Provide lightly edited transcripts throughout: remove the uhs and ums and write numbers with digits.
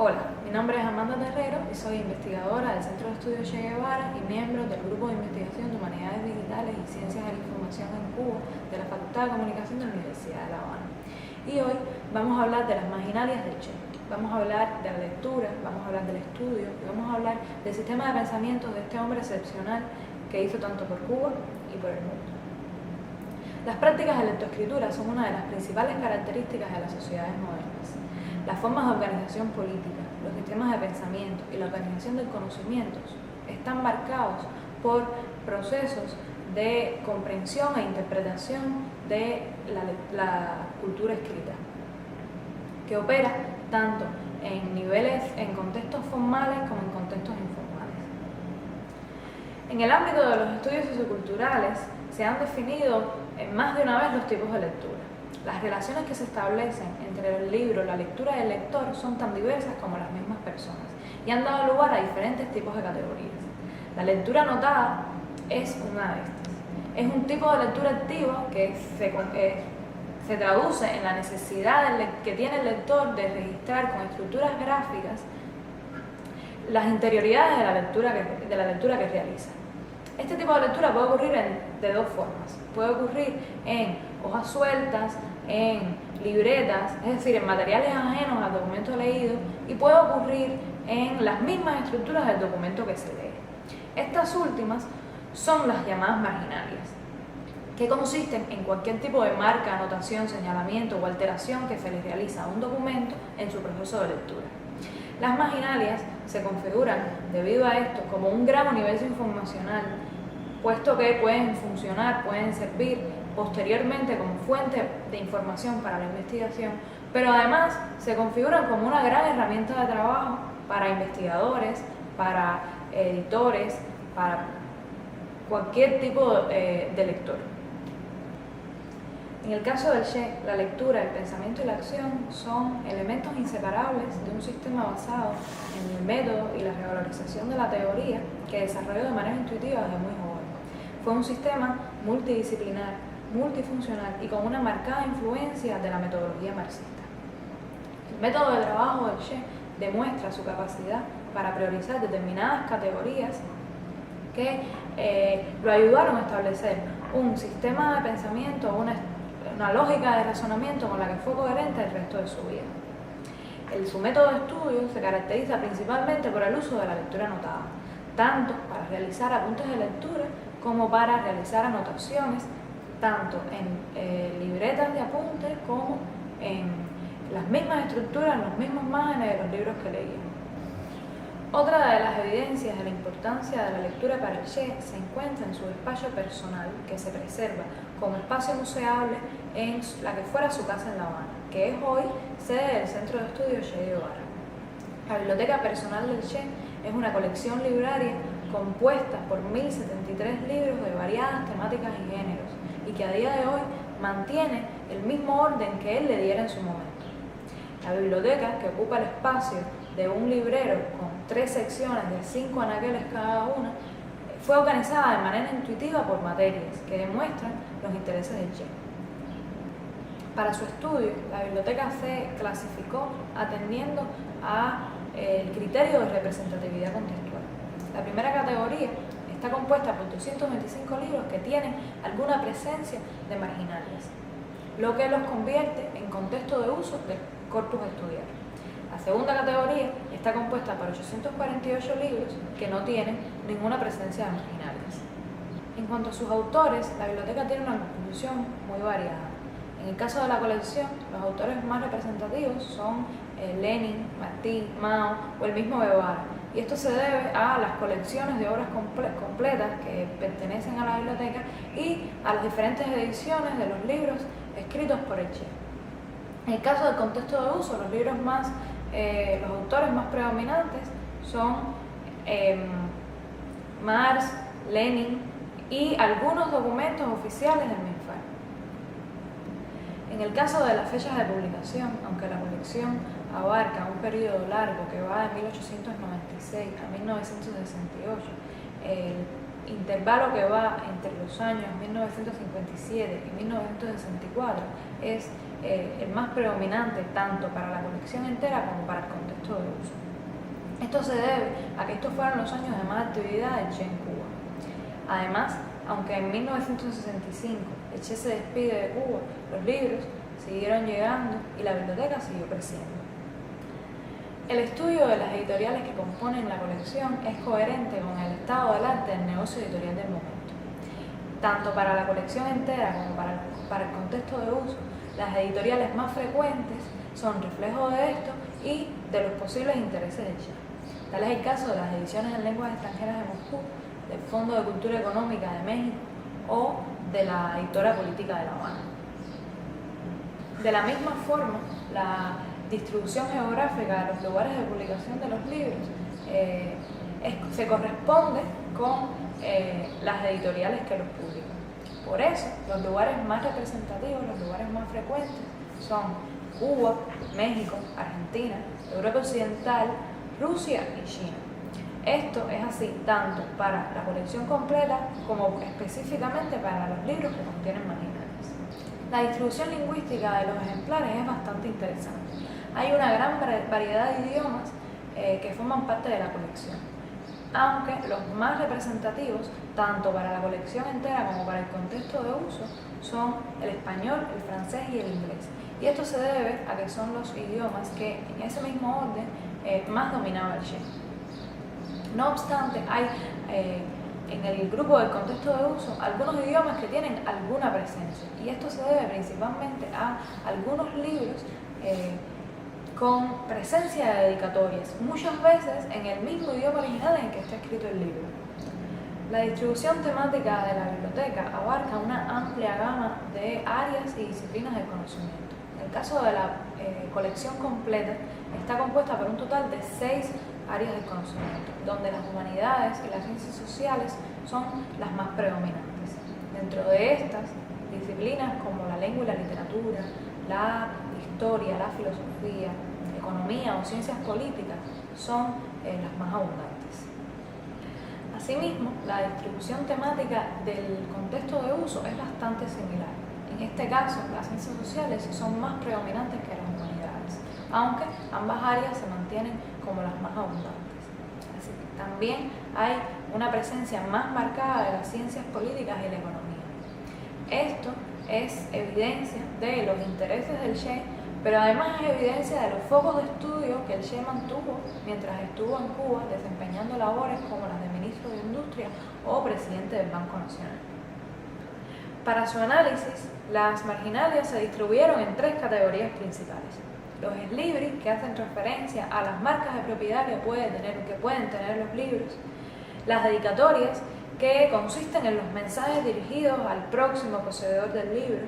Hola, mi nombre es Amanda Terrero y soy investigadora del Centro de Estudios Che Guevara y miembro del Grupo de Investigación de Humanidades Digitales y Ciencias de la Información en Cuba de la Facultad de Comunicación de la Universidad de La Habana. Y hoy vamos a hablar de las marginalias del Che. Vamos a hablar de la lectura, vamos a hablar del estudio y vamos a hablar del sistema de pensamientos de este hombre excepcional que hizo tanto por Cuba y por el mundo. Las prácticas de lectoescritura son una de las principales características de las sociedades modernas. Las formas de organización política, los sistemas de pensamiento y la organización del conocimiento están marcados por procesos de comprensión e interpretación de la cultura escrita, que opera tanto en contextos formales como en contextos informales. En el ámbito de los estudios socioculturales se han definido más de una vez los tipos de lectura. Las relaciones que se establecen entre el libro, la lectura y el lector son tan diversas como las mismas personas y han dado lugar a diferentes tipos de categorías. La lectura anotada es una de estas. Es un tipo de lectura activa que se traduce en la necesidad que tiene el lector de registrar con estructuras gráficas las interioridades de la lectura que realiza. Este tipo de lectura puede ocurrir de dos formas. Puede ocurrir en hojas sueltas, en libretas, es decir, en materiales ajenos al documento leído, y puede ocurrir en las mismas estructuras del documento que se lee. Estas últimas son las llamadas marginalias, que consisten en cualquier tipo de marca, anotación, señalamiento o alteración que se le realiza a un documento en su proceso de lectura. Las marginalias se configuran debido a esto como un gran universo informacional, puesto que pueden servir posteriormente como fuente de información para la investigación, pero además se configuran como una gran herramienta de trabajo para investigadores, para editores, para cualquier tipo de lector. En el caso del Che, la lectura, el pensamiento y la acción son elementos inseparables de un sistema basado en el método y la revalorización de la teoría que desarrolló de manera intuitiva desde muy joven. Fue un sistema multidisciplinar, multifuncional y con una marcada influencia de la metodología marxista. El método de trabajo del Che demuestra su capacidad para priorizar determinadas categorías que lo ayudaron a establecer un sistema de pensamiento, una lógica de razonamiento con la que fue coherente el resto de su vida. Su método de estudio se caracteriza principalmente por el uso de la lectura anotada, tanto para realizar apuntes de lectura como para realizar anotaciones, tanto en libretas de apuntes como en las mismas estructuras, en los mismos márgenes de los libros que leía. Otra de las evidencias de la importancia de la lectura para el Che se encuentra en su despacho personal, que se preserva como espacio museable en la que fuera su casa en La Habana, que es hoy sede del Centro de Estudios Che Guevara. La biblioteca personal del Che es una colección libraria compuesta por 1073 libros de variadas temáticas y géneros, y que a día de hoy mantiene el mismo orden que él le diera en su momento. La biblioteca, que ocupa el espacio de un librero con 3 secciones de 5 anaqueles cada una, fue organizada de manera intuitiva por materias que demuestran los intereses del Che. Para su estudio, la biblioteca se clasificó atendiendo al criterio de representatividad contextual. La primera categoría está compuesta por 225 libros que tienen alguna presencia de marginalias, lo que los convierte en contexto de uso del corpus a estudiar. La segunda categoría está compuesta por 848 libros que no tienen ninguna presencia de marginales. En cuanto a sus autores, la biblioteca tiene una composición muy variada. En el caso de la colección, los autores más representativos son Lenin, Martí, Mao o el mismo Guevara. Y esto se debe a las colecciones de obras completas que pertenecen a la biblioteca y a las diferentes ediciones de los libros escritos por el Che. En el caso del contexto de uso, los autores más predominantes son Marx, Lenin y algunos documentos oficiales del MINFAR. En el caso de las fechas de publicación, aunque la colección abarca un periodo largo que va de 1896 a 1968, intervalo que va entre los años 1957 y 1964 es el más predominante tanto para la colección entera como para el contexto de uso. Esto se debe a que estos fueron los años de más actividad del Che en Cuba. Además, aunque en 1965 el Che se despide de Cuba, los libros siguieron llegando y la biblioteca siguió creciendo. El estudio de las editoriales que componen la colección es coherente con el estado del arte del negocio editorial del momento. Tanto para la colección entera como para el contexto de uso, las editoriales más frecuentes son reflejo de esto y de los posibles intereses del Che. Tal es el caso de las ediciones en lenguas extranjeras de Moscú, del Fondo de Cultura Económica de México o de la Editora Política de La Habana. De la misma forma, la distribución geográfica de los lugares de publicación de los libros se corresponde con las editoriales que los publican. Por eso, los lugares más representativos, los lugares más frecuentes son Cuba, México, Argentina, Europa Occidental, Rusia y China. Esto es así tanto para la colección completa como específicamente para los libros que contienen marginales. La distribución lingüística de los ejemplares es bastante interesante. Hay una gran variedad de idiomas que forman parte de la colección, aunque los más representativos, tanto para la colección entera como para el contexto de uso, son el español, el francés y el inglés. Y esto se debe a que son los idiomas que en ese mismo orden más dominaba el Che. No obstante, hay en el grupo del contexto de uso algunos idiomas que tienen alguna presencia, y esto se debe principalmente a algunos libros con presencia de dedicatorias, muchas veces en el mismo idioma original en el que está escrito el libro. La distribución temática de la biblioteca abarca una amplia gama de áreas y disciplinas del conocimiento. En el caso de la colección completa, está compuesta por un total de 6 áreas del conocimiento, donde las humanidades y las ciencias sociales son las más predominantes. Dentro de estas, disciplinas como la lengua y la literatura, la historia, la filosofía, economía o ciencias políticas son las más abundantes. Asimismo, la distribución temática del contexto de uso es bastante similar. En este caso, las ciencias sociales son más predominantes que las humanidades, aunque ambas áreas se mantienen como las más abundantes. Así que también hay una presencia más marcada de las ciencias políticas y la economía. Esto es evidencia de los intereses del Che, pero además es evidencia de los focos de estudio que el Che mantuvo mientras estuvo en Cuba desempeñando labores como las de ministro de Industria o presidente del Banco Nacional. Para su análisis, las marginalias se distribuyeron en 3 categorías principales. Los ex libris, que hacen referencia a las marcas de propiedad que pueden tener los libros. Las dedicatorias, que consisten en los mensajes dirigidos al próximo poseedor del libro.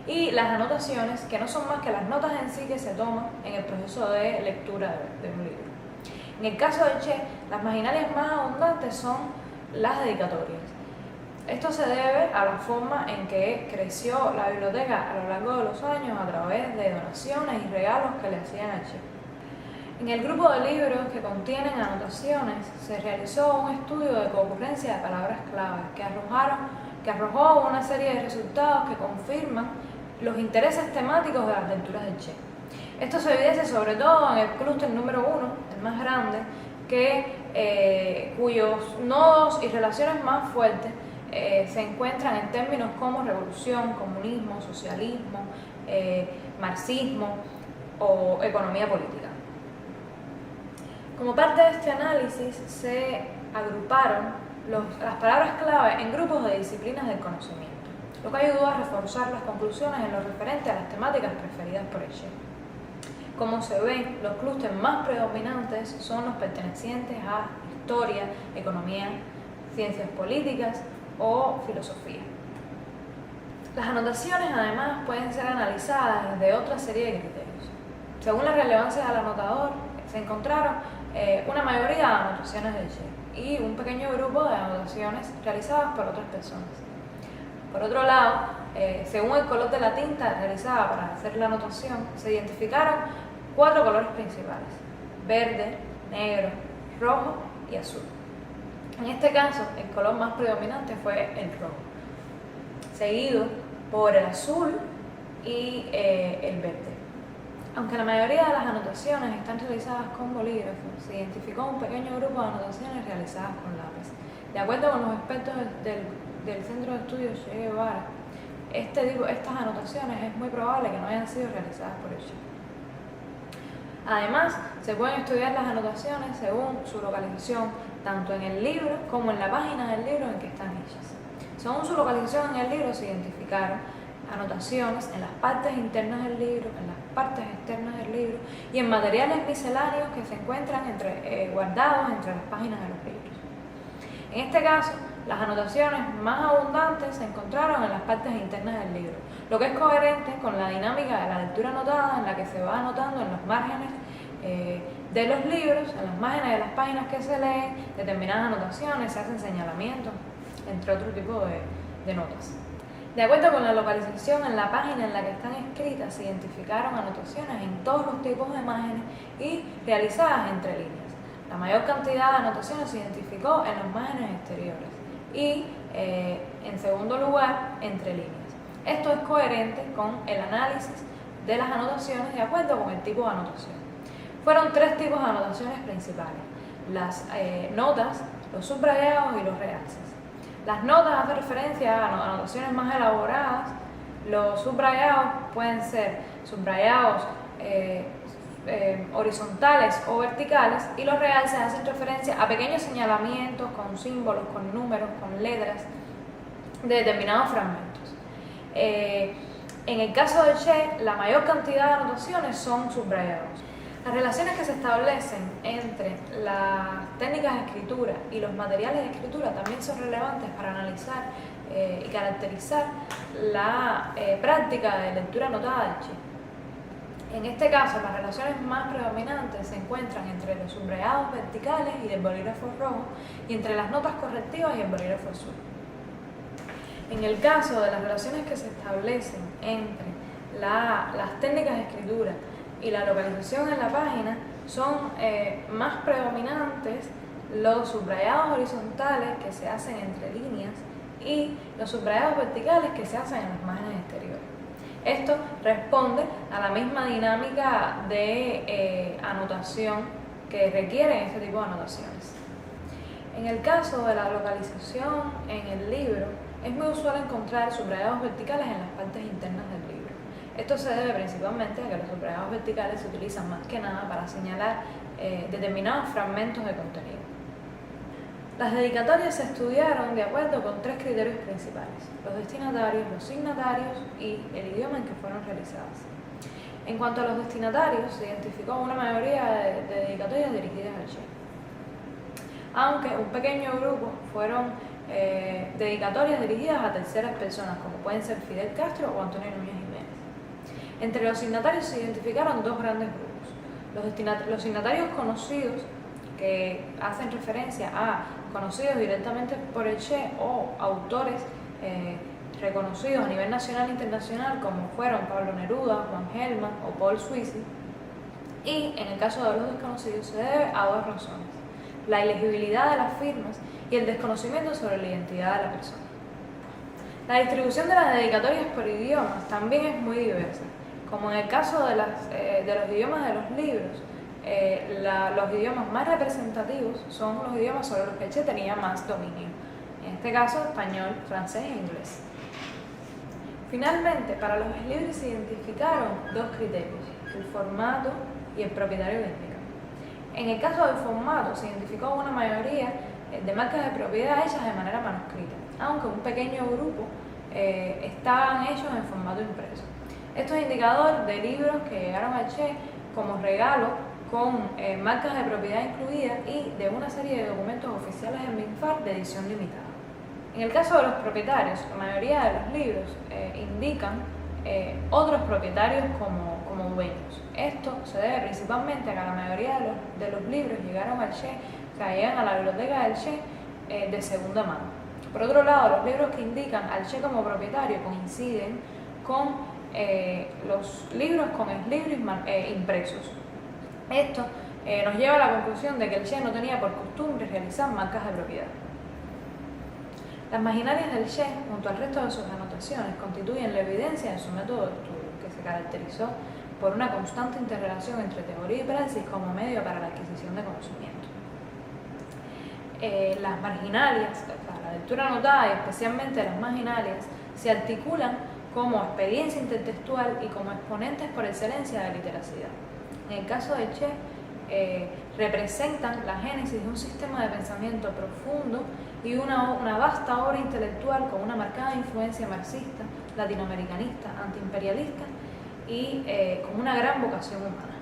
Y las anotaciones, que no son más que las notas en sí que se toman en el proceso de lectura de un libro. En el caso del Che, las marginalias más abundantes son las dedicatorias. Esto se debe a la forma en que creció la biblioteca a lo largo de los años a través de donaciones y regalos que le hacían al Che. En el grupo de libros que contienen anotaciones se realizó un estudio de concurrencia de palabras clave que arrojó una serie de resultados que confirman los intereses temáticos de las lecturas del Che. Esto se evidencia sobre todo en el clúster número 1, el más grande, cuyos nodos y relaciones más fuertes se encuentran en términos como revolución, comunismo, socialismo, marxismo o economía política. Como parte de este análisis se agruparon las palabras clave en grupos de disciplinas del conocimiento, lo que ayudó a reforzar las conclusiones en lo referente a las temáticas preferidas por el Che. Como se ve, los clústeres más predominantes son los pertenecientes a historia, economía, ciencias políticas o filosofía. Las anotaciones, además, pueden ser analizadas desde otra serie de criterios. Según la relevancia del anotador, se encontraron una mayoría de anotaciones del Che y un pequeño grupo de anotaciones realizadas por otras personas. Por otro lado, según el color de la tinta realizada para hacer la anotación, se identificaron 4 colores principales: verde, negro, rojo y azul. En este caso, el color más predominante fue el rojo, seguido por el azul y el verde. Aunque la mayoría de las anotaciones están realizadas con bolígrafo, se identificó un pequeño grupo de anotaciones realizadas con lápiz. De acuerdo con los expertos del Centro de Estudios Che Guevara, estas anotaciones es muy probable que no hayan sido realizadas por el Che. Además, se pueden estudiar las anotaciones según su localización, tanto en el libro como en la página del libro en que están hechas. Según su localización en el libro, se identificaron anotaciones en las partes internas del libro, en las partes externas del libro y en materiales misceláneos que se encuentran guardados entre las páginas de los libros. En este caso, las anotaciones más abundantes se encontraron en las partes internas del libro, lo que es coherente con la dinámica de la lectura anotada, en la que se va anotando en los márgenes de los libros, en los márgenes de las páginas que se leen, determinadas anotaciones, se hacen señalamientos, entre otro tipo de notas. De acuerdo con la localización en la página en la que están escritas, se identificaron anotaciones en todos los tipos de imágenes y realizadas entre líneas. La mayor cantidad de anotaciones se identificó en los márgenes exteriores y, en segundo lugar, entre líneas. Esto es coherente con el análisis de las anotaciones de acuerdo con el tipo de anotación. Fueron tres tipos de anotaciones principales: las notas, los subrayados y los realces. Las notas hacen referencia a anotaciones más elaboradas. Los subrayados pueden ser subrayados horizontales o verticales, y los realces hacen referencia a pequeños señalamientos con símbolos, con números, con letras de determinados fragmentos. En el caso del Che, la mayor cantidad de anotaciones son subrayados. Las relaciones que se establecen entre las técnicas de escritura y los materiales de escritura también son relevantes para analizar y caracterizar la práctica de lectura anotada del Che. En este caso, las relaciones más predominantes se encuentran entre los subrayados verticales y el bolígrafo rojo, y entre las notas correctivas y el bolígrafo azul. En el caso de las relaciones que se establecen entre las técnicas de escritura y la localización en la página, son más predominantes los subrayados horizontales que se hacen entre líneas y los subrayados verticales que se hacen en las márgenes exteriores. Esto responde a la misma dinámica de anotación que requieren este tipo de anotaciones. En el caso de la localización en el libro, es muy usual encontrar subrayados verticales en las partes internas del libro. Esto se debe principalmente a que los subrayados verticales se utilizan más que nada para señalar determinados fragmentos de contenido. Las dedicatorias se estudiaron de acuerdo con tres criterios principales: los destinatarios, los signatarios y el idioma en que fueron realizadas. En cuanto a los destinatarios, se identificó una mayoría de dedicatorias dirigidas al Che, aunque un pequeño grupo fueron dedicatorias dirigidas a terceras personas, como pueden ser Fidel Castro o Antonio Núñez Jiménez. Entre los signatarios se identificaron dos grandes grupos: los signatarios conocidos, que hacen referencia a conocidos directamente por el Che o autores reconocidos a nivel nacional e internacional, como fueron Pablo Neruda, Juan Gelman o Paul Sweezy. Y en el caso de los desconocidos se debe a dos razones: la ilegibilidad de las firmas y el desconocimiento sobre la identidad de la persona. La distribución de las dedicatorias por idiomas también es muy diversa. Como en el caso de los idiomas de los libros, los idiomas más representativos son los idiomas sobre los que el Che tenía más dominio. En este caso, español, francés e inglés. Finalmente, para los libros se identificaron dos criterios: el formato y el propietario idéntico. En el caso del formato, se identificó una mayoría de marcas de propiedad hechas de manera manuscrita, aunque un pequeño grupo estaban hechos en formato impreso. Esto es indicador de libros que llegaron al Che como regalo, con marcas de propiedad incluidas, y de una serie de documentos oficiales en MINFAR de edición limitada. En el caso de los propietarios, la mayoría de los libros indican otros propietarios como dueños. Esto se debe principalmente a que la mayoría de los libros llegaron al Che, o sea, llegan a la biblioteca del Che de segunda mano. Por otro lado, los libros que indican al Che como propietario coinciden con los libros con ex-libris impresos. Esto nos lleva a la conclusión de que el Che no tenía por costumbre realizar marcas de propiedad. Las marginalias del Che, junto al resto de sus anotaciones, constituyen la evidencia de su método de estudio, que se caracterizó por una constante interrelación entre teoría y praxis como medio para la adquisición de conocimiento. Las marginalias, la lectura anotada y especialmente las marginalias, se articulan como experiencia intertextual y como exponentes por excelencia de la literacidad. En el caso de Che, representan la génesis de un sistema de pensamiento profundo y una vasta obra intelectual con una marcada influencia marxista, latinoamericanista, antiimperialista y con una gran vocación humana.